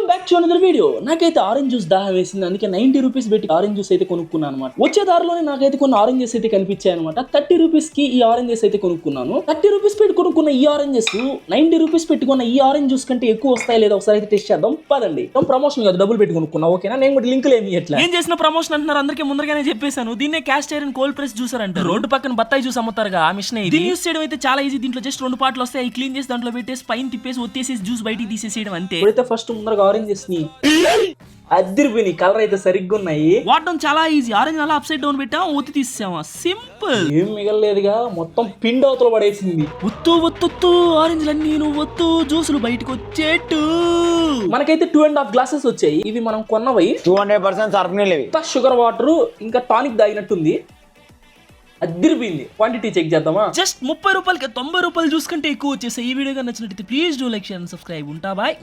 Back to another video. నాకైతే orange juice దాహం వేసింది, అందుకే 90 రూపీస్ పెట్టి ఆరెంజ్ జ్యూస్ అయితే కొనుక్కున్నాను అనమాట. వచ్చే దారిలోనే నాకైతే కొన్ని ఆరెంజెస్ అయితే కనిపించాయి అనమాట. 30 రూపీస్ కి ఈ ఆరెంజెస్ అయితే కొనుక్కున్నాను. 30 రూపీస్ పెట్టి కొనుక్కున్న ఈ ఆరెంజెస్ 90 రూపీస్ పెట్టుకున్న ఈ ఆరెంజ్ జ్యూస్ కంటే ఎక్కువ వస్తాయి లేదా ఒకసారి అయితే టెస్ట్ చేద్దాం పదండి. ప్రమోషన్ కాదు, డబ్బులు పెట్టి కొనుక్కున్నా, ఓకేనా? నేను కూడా లింకులు ఏమి ఎట్లా ఏం చేసిన ప్రమోషన్ అంటున్నారు, అందరికీ ముందరగానే చెప్పేశాను. దీన్నే cast iron cold press juicer అంటారు. రోడ్డు పక్కన బత్తాయి జ్యూస్ అమ్ముతారుగా, ఆ మిషన్ ఇది యూస్ చేయడం అయితే చాలా ఈజీ. దీంట్లో జస్ట్ 2 పార్ట్లు వస్తాయి, అవి క్లీన్ చేసి దాంట్లో పెట్టేసి పైన తిప్పేసి ఒత్తేసి జ్యూస్ బయటికి తీసేసేయడం అంతే. ఇప్పుడైతే ఫస్ట్ ముందరగా ఆరెంజెస్ ని అద్దరిపోయి కలర్ అయితే సరిగ్గా ఉన్నాయి. వాడడం చాలా ఈజీ. ఆరెంజ్ అలా అప్ సైడ్ డౌన్ పెట్టాం, ఒత్తి తీసేసామా, సింపుల్. ఏం మిగలలేదుగా, మొత్తం పిండి అవతల పడేసింది. ఒత్తు ఆరెంజ్లన్నీ నువ్వు ఒత్తు, జ్యూసులు బయటకు వచ్చేట్టు. మనకైతే 2.5 గ్లాసెస్ వచ్చాయి. ఇవి మనం కొన్నవి 200% సర్ఫ్ నీళ్ళు. షుగర్ వాటర్ ఇంకా టానిక్ తాగినట్టుంది. అద్దరిపోయింది. క్వాంటిటీ చెక్ చేద్దామా? జస్ట్ 30 రూపాయలకి 90 రూపాయలు జ్యూస్ కంటే ఎక్కువ వచ్చేసాయి. ఈ వీడియో నచ్చినట్లయితే please do like, share and subscribe. ఉంటా బాయ్.